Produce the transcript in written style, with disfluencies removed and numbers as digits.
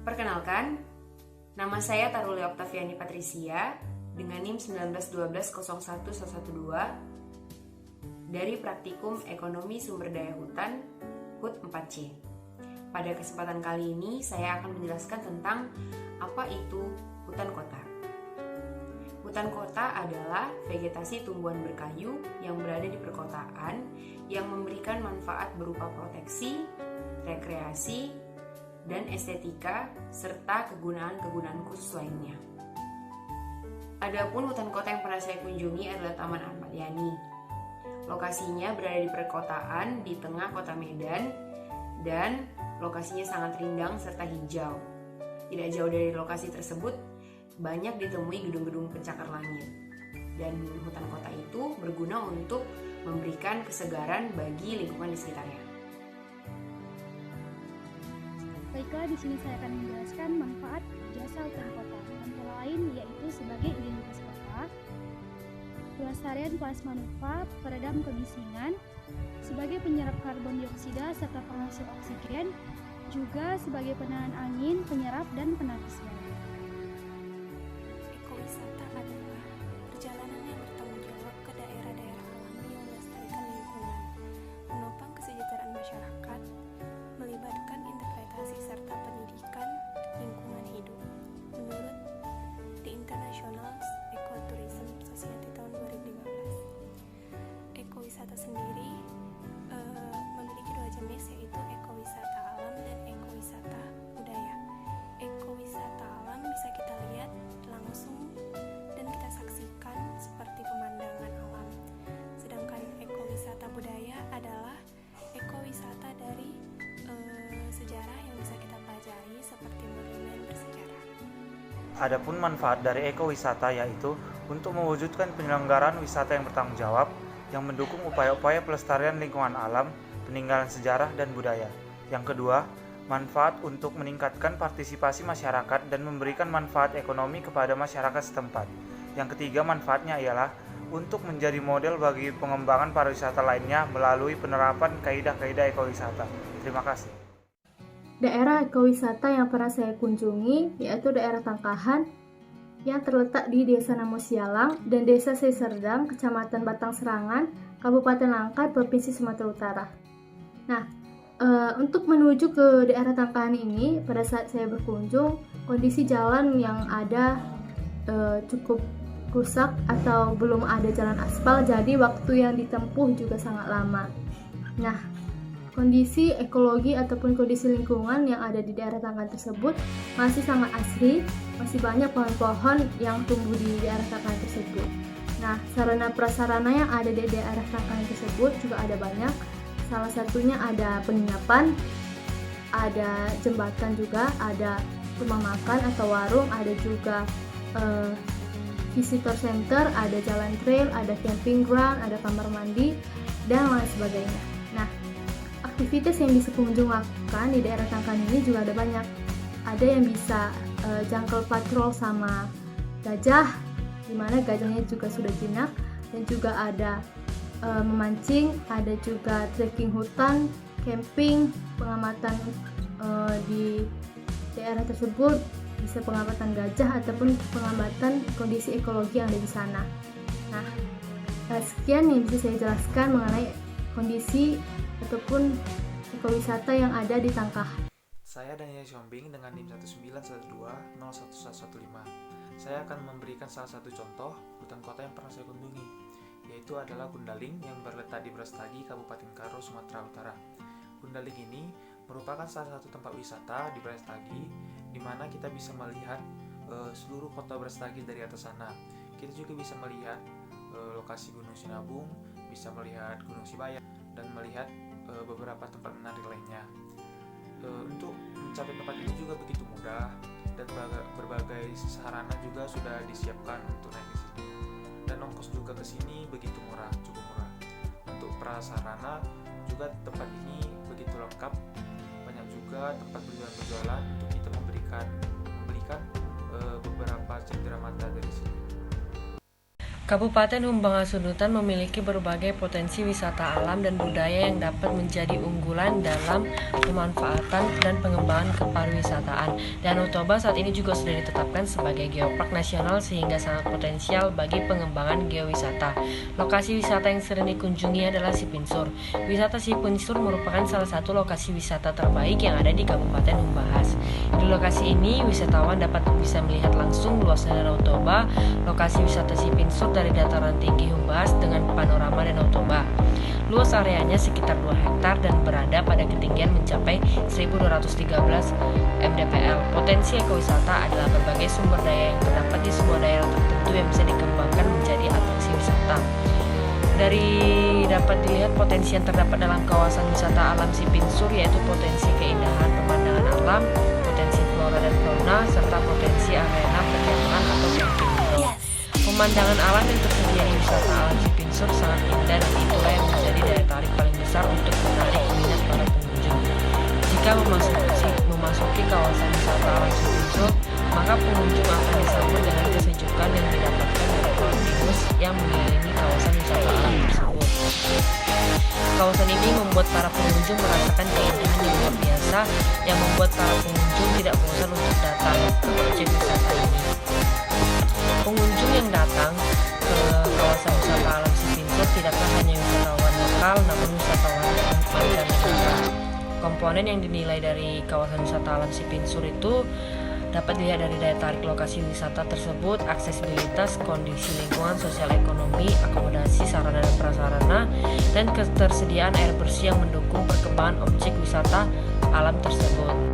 Perkenalkan, nama saya Taruli Oktaviani Patricia dengan NIM 191201112 dari Praktikum Ekonomi Sumber Daya Hutan HUT 4C. Pada kesempatan kali ini saya akan menjelaskan tentang apa itu hutan kota. Hutan kota adalah vegetasi tumbuhan berkayu yang berada di perkotaan yang memberikan manfaat berupa proteksi, rekreasi, dan estetika serta kegunaan-kegunaan khusus lainnya. Adapun hutan kota yang pernah saya kunjungi adalah Taman Ahmad Yani. Lokasinya berada di perkotaan di tengah kota Medan dan lokasinya sangat rindang serta hijau. Tidak jauh dari lokasi tersebut banyak ditemui gedung-gedung pencakar langit. Dan hutan kota itu berguna untuk memberikan kesegaran bagi lingkungan di sekitarnya. Baiklah, di sini saya akan menjelaskan manfaat jasa hutan kota. Antara lain yaitu sebagai identitas kota, pelestarian plasmanuva, peredam kebisingan, sebagai penyerap karbon dioksida serta penghasil oksigen, juga sebagai penahan angin, penyerap dan penapis bau. Ekowisata adalah perjalanan yang bertanggung jawab ke daerah-daerah alami yang melestarikan lingkungan, menopang kesejahteraan masyarakat, melibatkan interpretasi serta pendidikan lingkungan hidup. Menurut The International Ecotourism Society tahun 2015, ekowisata sendiri memiliki dua jenis, yaitu ekowisata alam dan ekowisata budaya. Ekowisata alam bisa kita lihat langsung dan kita saksikan seperti pemandangan alam. Sedangkan ekowisata budaya adalah ekowisata dari sejarah yang bisa kita pelajari seperti monumen bersejarah. Adapun manfaat dari ekowisata yaitu untuk mewujudkan penyelenggaraan wisata yang bertanggung jawab yang mendukung upaya-upaya pelestarian lingkungan alam, peninggalan sejarah dan budaya. Yang kedua, manfaat untuk meningkatkan partisipasi masyarakat dan memberikan manfaat ekonomi kepada masyarakat setempat. Yang ketiga, manfaatnya ialah untuk menjadi model bagi pengembangan pariwisata lainnya melalui penerapan kaidah-kaidah ekowisata. Terima kasih. Daerah ekowisata yang pernah saya kunjungi yaitu daerah Tangkahan yang terletak di Desa Namo Sialang dan Desa Seserdang, Kecamatan Batang Serangan, Kabupaten Langkat, Provinsi Sumatera Utara. Nah, untuk menuju ke daerah Tangkahan ini, pada saat saya berkunjung, kondisi jalan yang ada cukup rusak atau belum ada jalan aspal, jadi waktu yang ditempuh juga sangat lama. Nah, kondisi ekologi ataupun kondisi lingkungan yang ada di daerah Tangkahan tersebut masih sangat asri, masih banyak pohon-pohon yang tumbuh di daerah Tangkahan tersebut. Nah, sarana prasarana yang ada di daerah Tangkahan tersebut juga ada banyak. Salah satunya ada penginapan, ada jembatan juga, ada rumah makan atau warung, ada juga visitor center, ada jalan trail, ada camping ground, ada kamar mandi, dan lain sebagainya. Nah, aktivitas yang bisa pengunjung lakukan di daerah Tangkahan ini juga ada banyak. Ada yang bisa jangkau patrol sama gajah, di mana gajahnya juga sudah jinak, dan juga ada memancing, ada juga trekking hutan, camping, pengamatan di daerah tersebut, bisa pengamatan gajah ataupun pengamatan kondisi ekologi yang ada di sana. Nah, sekian yang bisa saya jelaskan mengenai kondisi ataupun ekowisata yang ada di Tangkahan. Saya Daniel Siombing dengan NIM 191201115. Saya akan memberikan salah satu contoh hutan kota yang pernah saya kunjungi, yaitu adalah Gundaling yang terletak di Brastagi, Kabupaten Karo, Sumatera Utara. Gundaling ini merupakan salah satu tempat wisata di Brastagi, di mana kita bisa melihat seluruh kota Brastagi dari atas sana. Kita juga bisa melihat lokasi Gunung Sinabung, bisa melihat Gunung Sibaya, dan melihat beberapa tempat menarik lainnya. Untuk mencapai tempat ini juga begitu mudah, dan berbagai sarana juga sudah disiapkan untuk naik ke sini. Dan ongkos juga ke sini begitu murah, cukup murah. Untuk prasarana juga tempat ini begitu lengkap. Banyak juga tempat penjualan untuk kita membelikan beberapa cendera mata dari sini. Kabupaten Humbang Hasundutan memiliki berbagai potensi wisata alam dan budaya yang dapat menjadi unggulan dalam pemanfaatan dan pengembangan kepariwisataan. Danau Toba saat ini juga sudah ditetapkan sebagai geopark nasional sehingga sangat potensial bagi pengembangan geowisata. Lokasi wisata yang sering dikunjungi adalah Sipinsur. Wisata Sipinsur merupakan salah satu lokasi wisata terbaik yang ada di Kabupaten Humbahas. Di lokasi ini, wisatawan dapat bisa melihat langsung luasnya Danau Toba. Lokasi wisata Sipinsur dari dataran tinggi Humbahas dengan panorama Danau Toba. Luas areanya sekitar 2 hektar dan berada pada ketinggian mencapai 1213 mdpl. Potensi ekowisata adalah berbagai sumber daya yang terdapat di sebuah daerah tertentu yang bisa dikembangkan menjadi atraksi wisata. Dari dapat dilihat potensi yang terdapat dalam kawasan wisata alam Sipinsur yaitu potensi keindahan pemandangan alam, potensi flora dan fauna, serta potensi arena perkemahan atau camping. Pemandangan alam yang tersedia di wisata alam Sipinsur sangat indah dan itulah yang menjadi daya tarik paling besar untuk menarik minat para pengunjung. Jika memasuki kawasan wisata alam Sipinsur, maka pengunjung akan disambut dengan kesejukan yang didapatkan dari pohon pinus yang mengelilingi kawasan wisata alam tersebut. Kawasan ini membuat para pengunjung merasakan keindahan yang luar biasa yang membuat para pengunjung tidak bosan untuk datang ke objek wisata ini. Pengunjung yang datang ke kawasan wisata alam Sipinsur tidaklah hanya wisatawan lokal namun wisatawan mancanegara. Komponen yang dinilai dari kawasan wisata alam Sipinsur itu dapat dilihat dari daya tarik lokasi wisata tersebut, aksesibilitas, kondisi lingkungan, sosial ekonomi, akomodasi, sarana dan prasarana, dan ketersediaan air bersih yang mendukung perkembangan objek wisata alam tersebut.